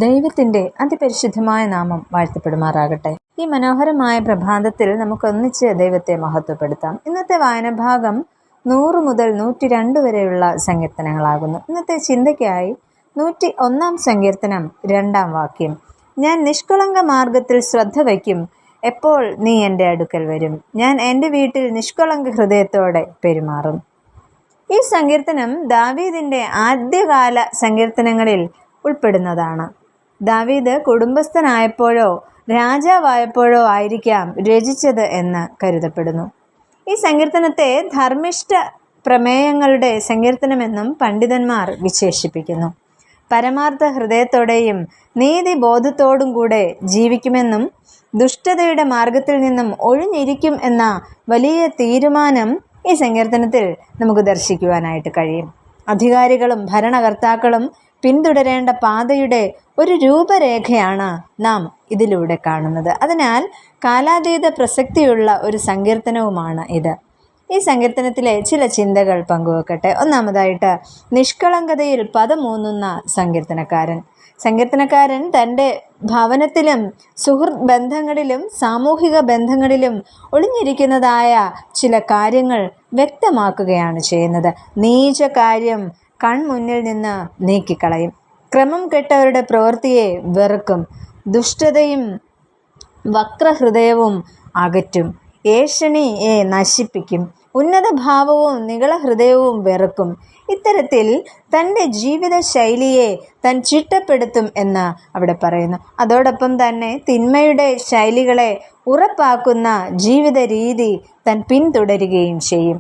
ദൈവത്തിൻ്റെ അതിപരിശുദ്ധമായ നാമം വാഴ്ത്തപ്പെടുമാറാകട്ടെ. ഈ മനോഹരമായ പ്രഭാതത്തിൽ നമുക്കൊന്നിച്ച് ദൈവത്തെ മഹത്വപ്പെടുത്താം. ഇന്നത്തെ വായനഭാഗം 100 മുതൽ 102 വരെയുള്ള സങ്കീർത്തനങ്ങളാകുന്നു. ഇന്നത്തെ ചിന്തയ്ക്കായി 101 സങ്കീർത്തനം 2 വാക്യം. ഞാൻ നിഷ്കളങ്ക മാർഗത്തിൽ ശ്രദ്ധ വയ്ക്കും, എപ്പോൾ നീ എൻ്റെ അടുക്കൽ വരും. ഞാൻ എൻ്റെ വീട്ടിൽ നിഷ്കളങ്ക ഹൃദയത്തോടെ പെരുമാറും. ഈ സങ്കീർത്തനം ദാവീദിൻ്റെ ആദ്യകാല സങ്കീർത്തനങ്ങളിൽ ഉൾപ്പെടുന്നതാണ്. ദാവീദ് കുടുംബസ്ഥനായപ്പോഴോ രാജാവായപ്പോഴോ ആയിരിക്കാം രചിച്ചത് എന്ന് കരുതപ്പെടുന്നു. ഈ സങ്കീർത്തനത്തെ ധർമ്മിഷ്ഠ പ്രമേയങ്ങളുടെ സങ്കീർത്തനമെന്നും പണ്ഡിതന്മാർ വിശേഷിപ്പിക്കുന്നു. പരമാർത്ഥ ഹൃദയത്തോടെയും നീതിബോധത്തോടും കൂടെ ജീവിക്കുമെന്നും ദുഷ്ടതയുടെ മാർഗത്തിൽ നിന്നും ഒഴിഞ്ഞിരിക്കും എന്ന വലിയ തീരുമാനം ഈ സങ്കീർത്തനത്തിൽ നമുക്ക് ദർശിക്കുവാനായിട്ട് കഴിയും. അധികാരികളും ഭരണകർത്താക്കളും പിന്തുടരേണ്ട പാതയുടെ ഒരു രൂപരേഖയാണ് നാം ഇതിലൂടെ കാണുന്നത്. അതിനാൽ കാലാതീത പ്രസക്തിയുള്ള ഒരു സങ്കീർത്തനവുമാണ് ഇത്. ഈ സങ്കീർത്തനത്തിലെ ചില ചിന്തകൾ പങ്കുവെക്കട്ടെ. ഒന്നാമതായിട്ട്, നിഷ്കളങ്കതയിൽ പദമൂന്നുന്ന സങ്കീർത്തനക്കാരൻ തൻ്റെ ഭവനത്തിലും സുഹൃത്ത് ബന്ധങ്ങളിലും സാമൂഹിക ബന്ധങ്ങളിലും ഒളിഞ്ഞിരിക്കുന്നതായ ചില കാര്യങ്ങൾ വ്യക്തമാക്കുകയാണ് ചെയ്യുന്നത്. നീച കാര്യം കൺമുന്നിൽ നിന്ന് നീക്കിക്കളയും, ക്രമം കെട്ടവരുടെ പ്രവൃത്തിയെ വെറുക്കും, ദുഷ്ടതയും വക്രഹൃദയവും അകറ്റും, ഏഷണിയെ നശിപ്പിക്കും, ഉന്നത ഭാവവും നിഗളഹൃദയവും വെറുക്കും. ഇത്തരത്തിൽ തൻ്റെ ജീവിത ശൈലിയെ താൻ ചിട്ടപ്പെടുത്തും എന്ന് അവിടെ പറയുന്നു. അതോടൊപ്പം തന്നെ തിന്മയുടെ ശൈലികളെ ഉറപ്പാക്കുന്ന ജീവിത രീതി താൻ പിന്തുടരുകയും ചെയ്യും.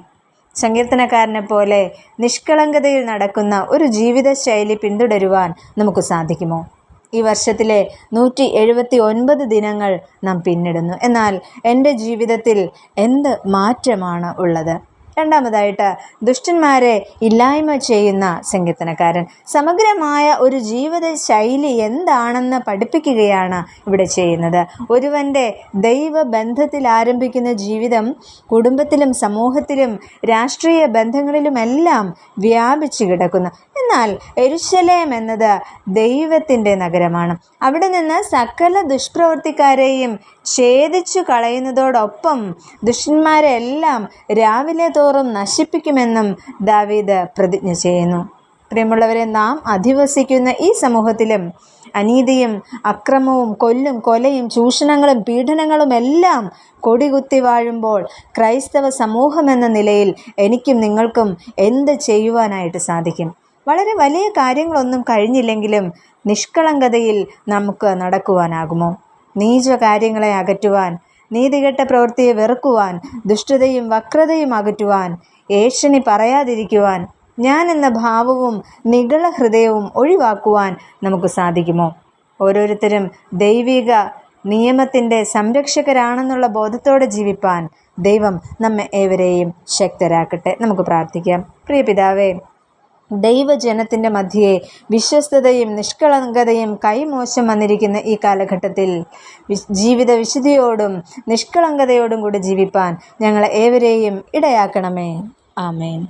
സങ്കീർത്തനക്കാരനെ പോലെ നിഷ്കളങ്കതയിൽ നടക്കുന്ന ഒരു ജീവിതശൈലി പിന്തുടരുവാൻ നമുക്ക് സാധിക്കുമോ? ഈ വർഷത്തിലെ 179 ദിനങ്ങൾ നാം പിന്നിടുന്നു. എന്നാൽ എൻ്റെ ജീവിതത്തിൽ എന്ത് മാറ്റമാണ് ഉള്ളത്? രണ്ടാമതായിട്ട്, ദുഷ്ടന്മാരെ ഇല്ലായ്മ ചെയ്യുന്ന സങ്കീർത്തനക്കാരൻ സമഗ്രമായ ഒരു ജീവിത ശൈലി എന്താണെന്ന് പഠിപ്പിക്കുകയാണ് ഇവിടെ ചെയ്യുന്നത്. ഒരുവൻ്റെ ദൈവബന്ധത്തിൽ ആരംഭിക്കുന്ന ജീവിതം കുടുംബത്തിലും സമൂഹത്തിലും രാഷ്ട്രീയ ബന്ധങ്ങളിലുമെല്ലാം വ്യാപിച്ചു കിടക്കുന്നു. എന്നാൽ യെരൂശലേം എന്നത് ദൈവത്തിൻ്റെ നഗരമാണ്. അവിടെ നിന്ന് സകല ദുഷ്പ്രവൃത്തിക്കാരെയും ഛേദിച്ചു കളയുന്നതോടൊപ്പം ദുഷ്ടന്മാരെല്ലാം രാവിലെ തോറും നശിപ്പിക്കുമെന്നും ദാവീദ് പ്രതിജ്ഞ ചെയ്യുന്നു. പ്രിയമുള്ളവരെ, നാം അധിവസിക്കുന്ന ഈ സമൂഹത്തിലും അനീതിയും അക്രമവും കൊലയും ചൂഷണങ്ങളും പീഡനങ്ങളും എല്ലാം കൊടികുത്തി വാഴുമ്പോൾ ക്രൈസ്തവ സമൂഹമെന്ന നിലയിൽ എനിക്കും നിങ്ങൾക്കും എന്ത് ചെയ്യുവാനായിട്ട് സാധിക്കും? വളരെ വലിയ കാര്യങ്ങളൊന്നും കഴിഞ്ഞില്ലെങ്കിലും നിഷ്കളങ്കതയിൽ നമുക്ക് നടക്കുവാനാകുമോ? നീച കാര്യങ്ങളെ അകറ്റുവാൻ, നീതികെട്ട പ്രവൃത്തിയെ വെറുക്കുവാൻ, ദുഷ്ടതയും വക്രതയും അകറ്റുവാൻ, ഏഷണി പറയാതിരിക്കുവാൻ, ഞാൻ എന്ന ഭാവവും നിഗള ഹൃദയവും ഒഴിവാക്കുവാൻ നമുക്ക് സാധിക്കുമോ? ഓരോരുത്തരും ദൈവിക നിയമത്തിൻ്റെ സംരക്ഷകരാണെന്നുള്ള ബോധത്തോടെ ജീവിപ്പാൻ ദൈവം നമ്മെ ഏവരെയും ശക്തരാക്കട്ടെ. നമുക്ക് പ്രാർത്ഥിക്കാം. പ്രിയ പിതാവേ, ദൈവജനത്തിൻ്റെ മധ്യേ വിശ്വസ്തതയും നിഷ്കളങ്കതയും കൈമോശം വന്നിരിക്കുന്ന ഈ കാലഘട്ടത്തിൽ ജീവിത വിശുദ്ധിയോടും നിഷ്കളങ്കതയോടും കൂടി ജീവിപ്പാൻ ഞങ്ങളെ ഏവരെയും ഇടയാക്കണമേ. ആമേൻ.